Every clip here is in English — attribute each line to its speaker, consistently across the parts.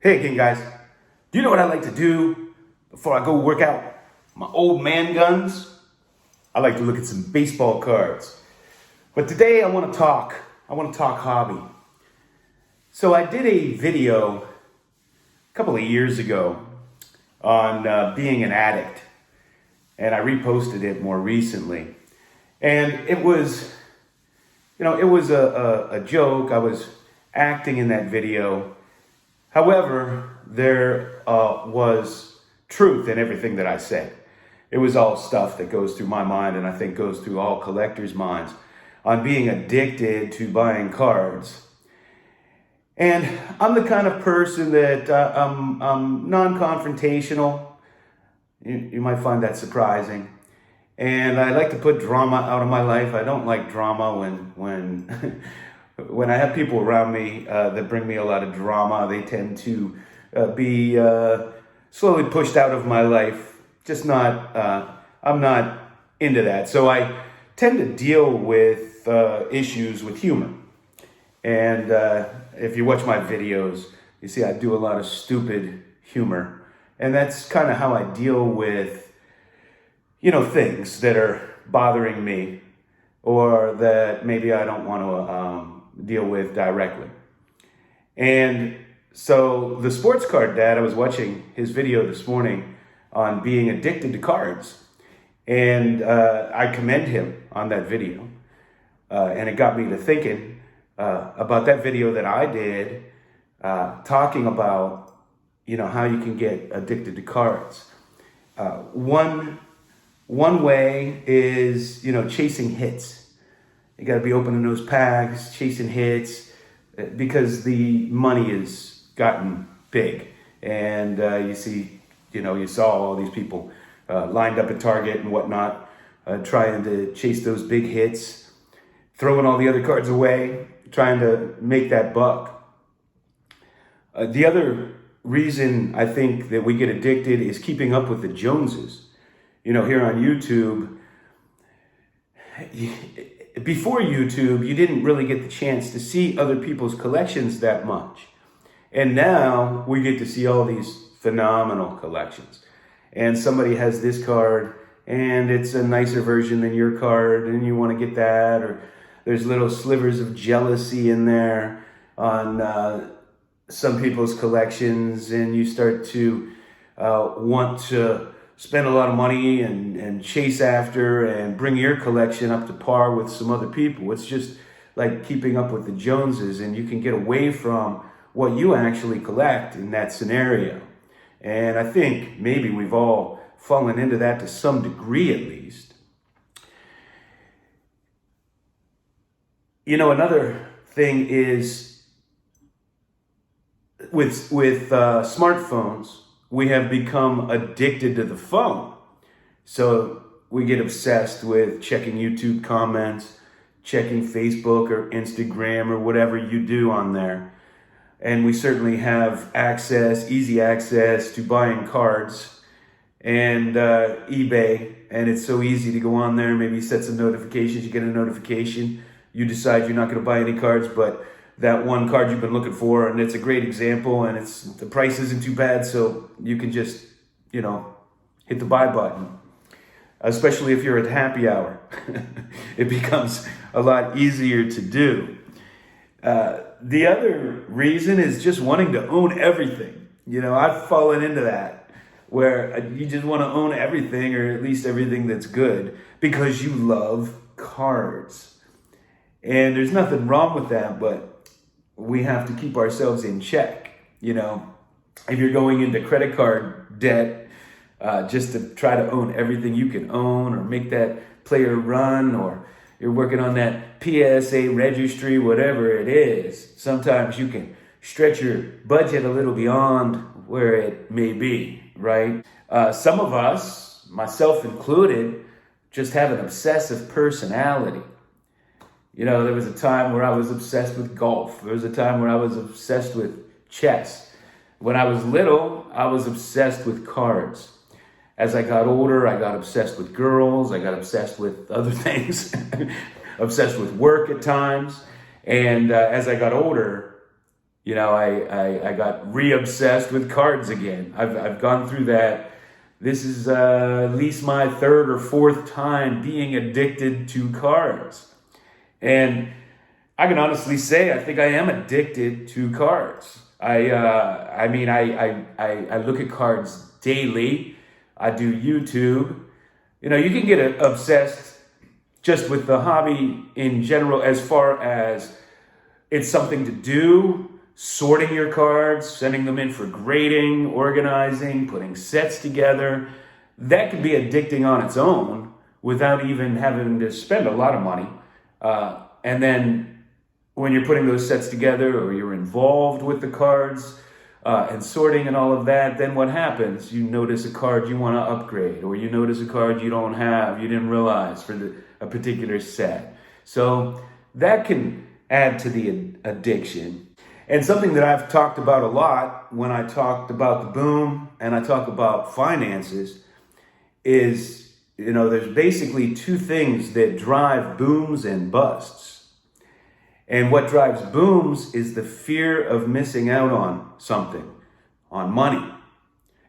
Speaker 1: Hey again, guys. Do you know what I like to do before I go work out my old man guns? I like to look at some baseball cards. But today I want to talk hobby. So I did a video a couple of years ago on being an addict, and I reposted it more recently. And it was, a joke. I was acting in that video. However, there was truth in everything that I said. It was all stuff that goes through my mind, and I think goes through all collectors' minds, on being addicted to buying cards. And I'm the kind of person that I'm non-confrontational. You might find that surprising. And I like to put drama out of my life. I don't like drama when when I have people around me that bring me a lot of drama. They tend to be slowly pushed out of my life. Just not, I'm not into that. So I tend to deal with issues with humor. And if you watch my videos, you see I do a lot of stupid humor. And that's kind of how I deal with, things that are bothering me or that maybe I don't want to deal with directly. And so the sports card dad, I was watching his video this morning on being addicted to cards, and I commend him on that video. And it got me to thinking about that video that I did, talking about, how you can get addicted to cards. One way is, chasing hits. You got to be opening those packs, chasing hits, because the money has gotten big. And you saw all these people lined up at Target and whatnot, trying to chase those big hits, throwing all the other cards away, trying to make that buck. The other reason I think that we get addicted is keeping up with the Joneses. Here on YouTube, before YouTube, you didn't really get the chance to see other people's collections that much. And now we get to see all these phenomenal collections. And somebody has this card and it's a nicer version than your card and you want to get that. Or there's little slivers of jealousy in there on some people's collections, and you start to want to spend a lot of money and chase after and bring your collection up to par with some other people. It's just like keeping up with the Joneses, and you can get away from what you actually collect in that scenario. And I think maybe we've all fallen into that to some degree at least. Another thing is with smartphones, we have become addicted to the phone. So we get obsessed with checking YouTube comments, checking Facebook or Instagram or whatever you do on there. And we certainly have easy access to buying cards and eBay. And it's so easy to go on there. Maybe set some notifications. You get a notification. You decide you're not going to buy any cards, but that one card you've been looking for, and it's a great example, and the price isn't too bad, so you can just, hit the buy button. Especially if you're at happy hour. It becomes a lot easier to do. The other reason is just wanting to own everything. I've fallen into that, where you just want to own everything, or at least everything that's good, because you love cards. And there's nothing wrong with that, but we have to keep ourselves in check. If you're going into credit card debt just to try to own everything you can own, or make that player run, or you're working on that PSA registry, whatever it is, sometimes you can stretch your budget a little beyond where it may be, right? Some of us, myself included, just have an obsessive personality. There was a time where I was obsessed with golf. There was a time where I was obsessed with chess. When I was little, I was obsessed with cards. As I got older, I got obsessed with girls. I got obsessed with other things, obsessed with work at times. And as I got older, I got re-obsessed with cards again. I've gone through that. This is at least my third or fourth time being addicted to cards. And I can honestly say I think I am addicted to cards. I look at cards daily. I do YouTube. You can get obsessed just with the hobby in general as far as it's something to do, sorting your cards, sending them in for grading, organizing, putting sets together. That can be addicting on its own without even having to spend a lot of money. And then when you're putting those sets together or you're involved with the cards and sorting and all of that, then what happens? You notice a card you want to upgrade, or you notice a card you don't have, you didn't realize for a particular set. So that can add to the addiction. And something that I've talked about a lot when I talked about the boom and I talk about finances is, there's basically two things that drive booms and busts. And what drives booms is the fear of missing out on something, on money.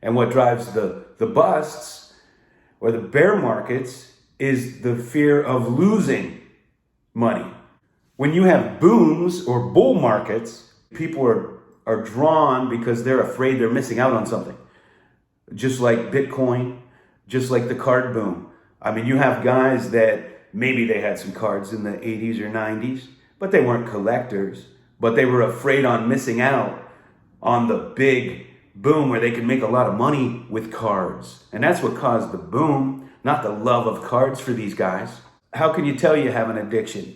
Speaker 1: And what drives the busts or the bear markets is the fear of losing money. When you have booms or bull markets, people are drawn because they're afraid they're missing out on something. Just like Bitcoin, just like the card boom. You have guys that maybe they had some cards in the 80s or 90s, but they weren't collectors, but they were afraid on missing out on the big boom where they could make a lot of money with cards. And that's what caused the boom, not the love of cards for these guys. How can you tell you have an addiction?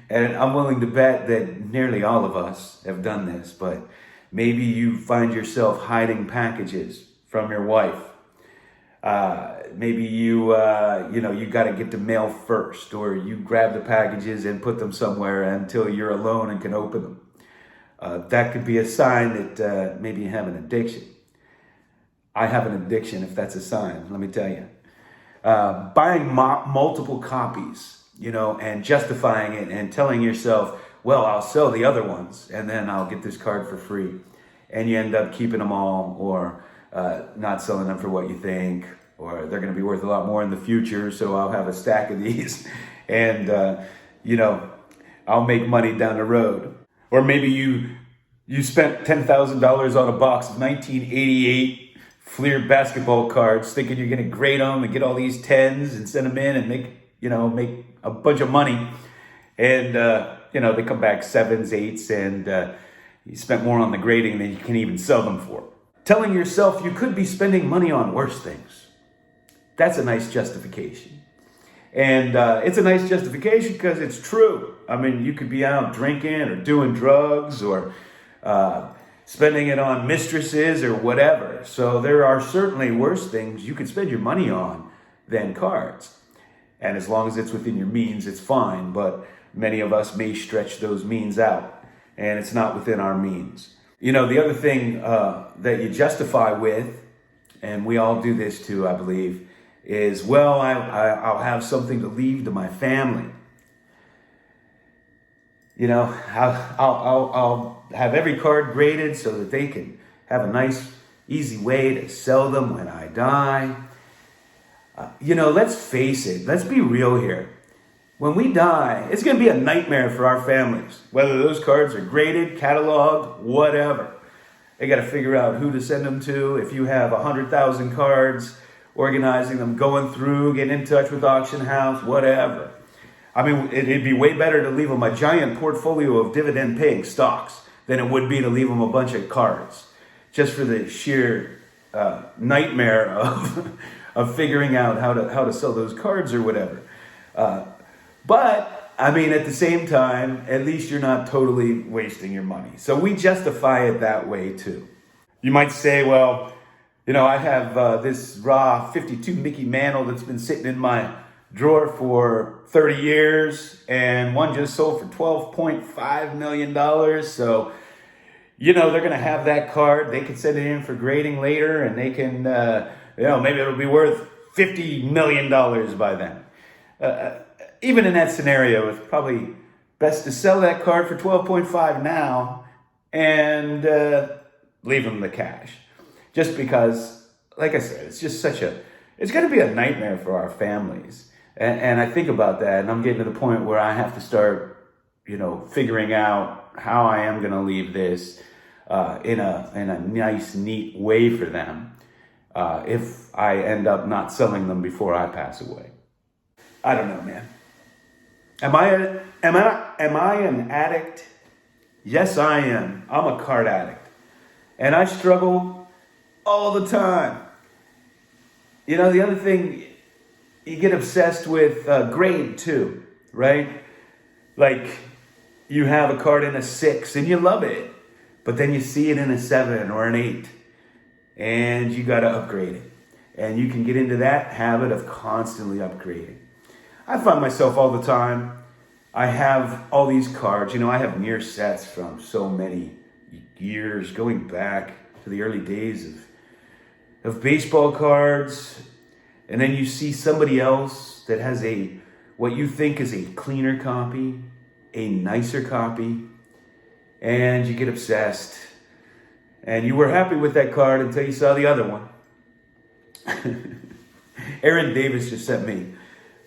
Speaker 1: And I'm willing to bet that nearly all of us have done this, but maybe you find yourself hiding packages from your wife. Maybe you got to get the mail first, or you grab the packages and put them somewhere until you're alone and can open them. That could be a sign that maybe you have an addiction. I have an addiction if that's a sign, let me tell you. Buying multiple copies, and justifying it and telling yourself, well, I'll sell the other ones and then I'll get this card for free. And you end up keeping them all, or not selling them for what you think, or they're going to be worth a lot more in the future, so I'll have a stack of these and, I'll make money down the road. Or maybe you spent $10,000 on a box of 1988 Fleer basketball cards thinking you're going to grade them and get all these 10s and send them in and make a bunch of money. And, they come back 7s, 8s, and you spent more on the grading than you can even sell them for. Telling yourself you could be spending money on worse things. That's a nice justification. And it's a nice justification because it's true. You could be out drinking or doing drugs or spending it on mistresses or whatever. So there are certainly worse things you could spend your money on than cards. And as long as it's within your means, it's fine. But many of us may stretch those means out, and it's not within our means. The other thing that you justify with, and we all do this too, I believe, is, well, I'll have something to leave to my family. I'll have every card graded so that they can have a nice, easy way to sell them when I die. Let's face it. Let's be real here. When we die, it's going to be a nightmare for our families, whether those cards are graded, cataloged, whatever. They got to figure out who to send them to. If you have 100,000 cards, organizing them, going through, getting in touch with auction house, whatever. It'd be way better to leave them a giant portfolio of dividend-paying stocks than it would be to leave them a bunch of cards, just for the sheer nightmare of figuring out how to sell those cards or whatever. But at the same time, at least you're not totally wasting your money. So we justify it that way too. You might say, well, I have this raw 52 Mickey Mantle that's been sitting in my drawer for 30 years, and one just sold for $12.5 million. So, they're going to have that card. They can send it in for grading later, and they can, maybe it'll be worth $50 million by then. Even in that scenario, it's probably best to sell that card for 12.5 now and leave them the cash. Just because, like I said, it's just it's going to be a nightmare for our families. And I think about that, and I'm getting to the point where I have to start, figuring out how I am going to leave this in a nice, neat way for them if I end up not selling them before I pass away. I don't know, man. Am I an addict? Yes, I am. I'm a card addict. And I struggle all the time. The other thing, you get obsessed with grade too, right? Like you have a card in a 6 and you love it, but then you see it in a 7 or an 8 and you got to upgrade it. And you can get into that habit of constantly upgrading. I find myself all the time, I have all these cards. I have near sets from so many years, going back to the early days of baseball cards. And then you see somebody else that has what you think is a cleaner copy, a nicer copy, and you get obsessed. And you were happy with that card until you saw the other one. Aaron Davis just sent me,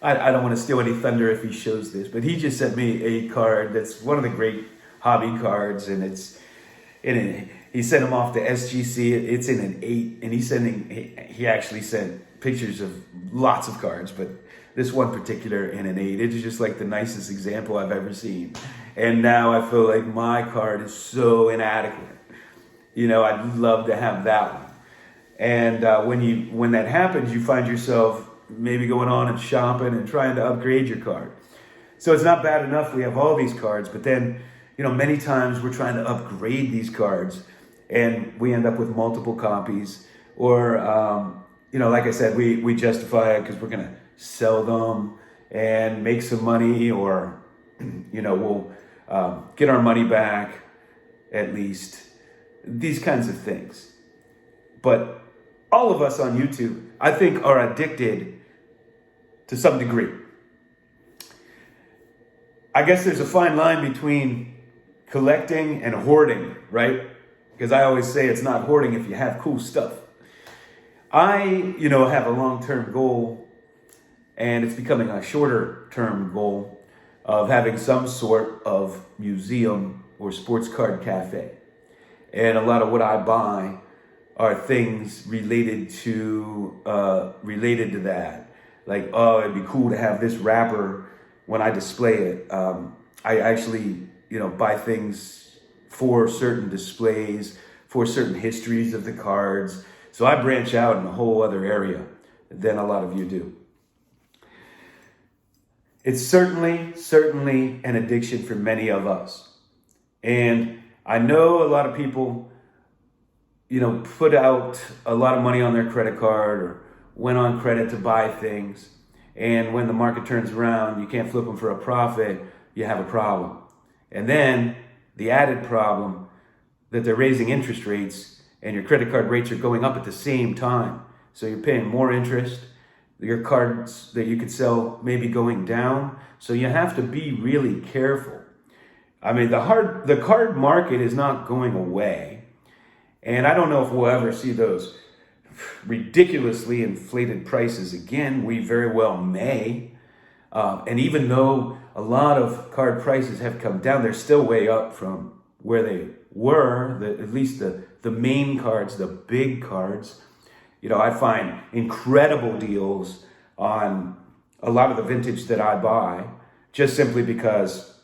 Speaker 1: I don't want to steal any thunder if he shows this, but he just sent me a card that's one of the great hobby cards, and he sent them off to SGC. It's in an 8, and he actually sent pictures of lots of cards, but this one particular in an 8, it is just like the nicest example I've ever seen. And now I feel like my card is so inadequate. I'd love to have that one. And when that happens, you find yourself maybe going on and shopping and trying to upgrade your card. So it's not bad enough we have all these cards, but then, many times we're trying to upgrade these cards and we end up with multiple copies, or, like I said, we justify it because we're going to sell them and make some money, or, we'll get our money back at least, these kinds of things. But all of us on YouTube, I think, are addicted to some degree. I guess there's a fine line between collecting and hoarding, right? Because I always say it's not hoarding if you have cool stuff. I, have a long-term goal, and it's becoming a shorter-term goal of having some sort of museum or sports card cafe. And a lot of what I buy are things related to that. Like, oh, it'd be cool to have this wrapper when I display it. I actually, buy things for certain displays, for certain histories of the cards. So I branch out in a whole other area than a lot of you do. It's certainly an addiction for many of us. And I know a lot of people, put out a lot of money on their credit card or went on credit to buy things. And when the market turns around, you can't flip them for a profit, you have a problem. And then the added problem that they're raising interest rates and your credit card rates are going up at the same time. So you're paying more interest. Your cards that you could sell may be going down. So you have to be really careful. I mean, the card market is not going away. And I don't know if we'll ever see those ridiculously inflated prices again. We very well may. And even though a lot of card prices have come down, they're still way up from where they were, at least the main cards, the big cards. I find incredible deals on a lot of the vintage that I buy, just simply because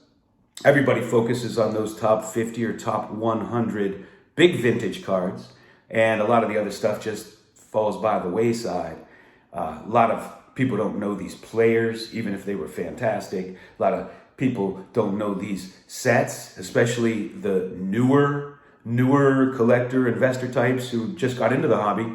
Speaker 1: everybody focuses on those top 50 or top 100 big vintage cards, and a lot of the other stuff just falls by the wayside. A lot of people don't know these players, even if they were fantastic. A lot of people don't know these sets, especially the newer collector, investor types who just got into the hobby.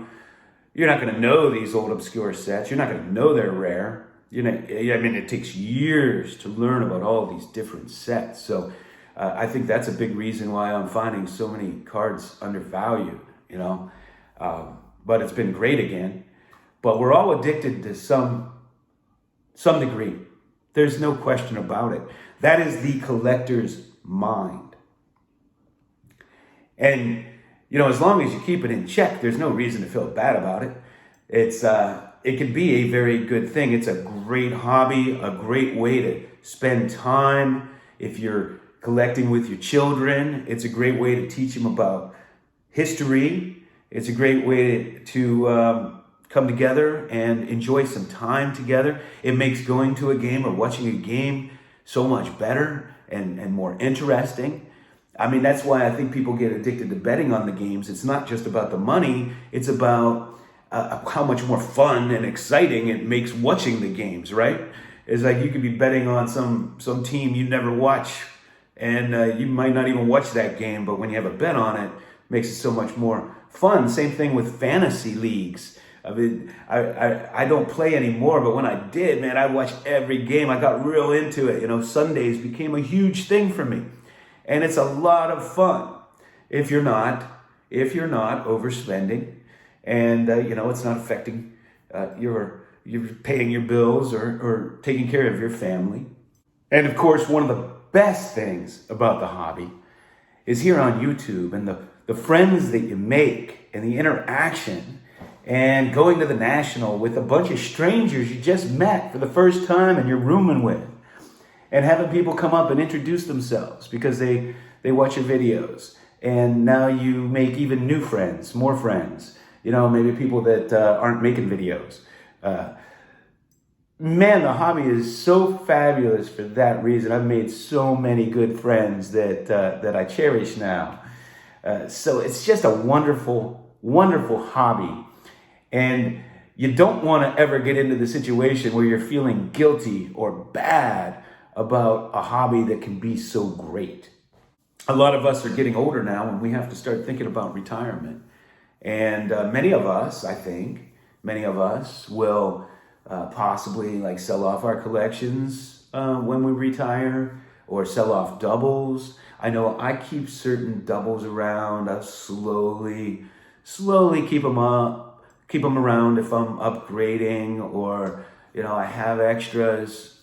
Speaker 1: You're not going to know these old obscure sets. You're not going to know they're rare. It takes years to learn about all these different sets. So I think that's a big reason why I'm finding so many cards undervalued, but it's been great again. But we're all addicted to some degree. There's no question about it. That is the collector's mind. And, as long as you keep it in check, there's no reason to feel bad about it. It can be a very good thing. It's a great hobby, a great way to spend time. If you're collecting with your children, it's a great way to teach them about history. It's a great way to come together and enjoy some time together. It makes going to a game or watching a game so much better and more interesting. I mean, that's why I think people get addicted to betting on the games. It's not just about the money. It's about how much more fun and exciting it makes watching the games, right? It's like you could be betting on some team you never watch, and you might not even watch that game, but when you have a bet on it, it makes it so much more fun. Same thing with fantasy leagues. I mean, I don't play anymore, but when I did, man, I watched every game. I got real into it. Sundays became a huge thing for me. And it's a lot of fun if you're not overspending, and it's not affecting you're paying your bills or taking care of your family. And of course, one of the best things about the hobby is here on YouTube, and the friends that you make and the interaction, and going to the National with a bunch of strangers you just met for the first time and you're rooming with. And having people come up and introduce themselves because they watch your videos. And now you make even new friends, more friends. Maybe people that aren't making videos. Man, the hobby is so fabulous for that reason. I've made so many good friends that I cherish now. So it's just a wonderful, wonderful hobby. And you don't want to ever get into the situation where you're feeling guilty or bad about a hobby that can be so great. A lot of us are getting older now, and we have to start thinking about retirement. And many of us will possibly sell off our collections when we retire, or sell off doubles. I know I keep certain doubles around. I slowly keep them around if I'm upgrading, or I have extras,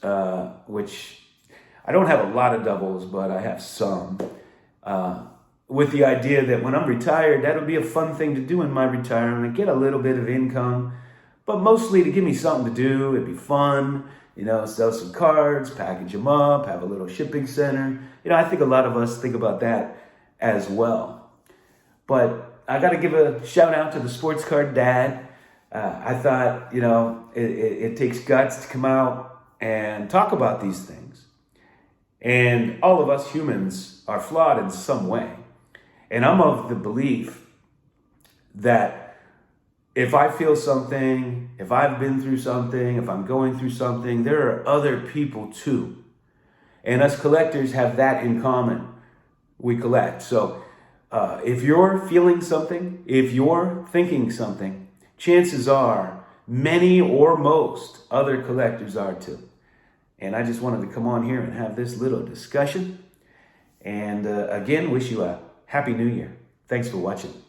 Speaker 1: which I don't have a lot of doubles, but I have some. With the idea that when I'm retired, that'll be a fun thing to do in my retirement, get a little bit of income, but mostly to give me something to do. It'd be fun, sell some cards, package them up, have a little shipping center. I think a lot of us think about that as well. But I got to give a shout out to the Sports Card Dad. I thought, it takes guts to come out and talk about these things. And all of us humans are flawed in some way. And I'm of the belief that if I feel something, if I've been through something, if I'm going through something, there are other people too. And us collectors have that in common. We collect. So if you're feeling something, if you're thinking something, chances are many or most other collectors are too. And I just wanted to come on here and have this little discussion. And again, wish you a Happy New Year. Thanks for watching.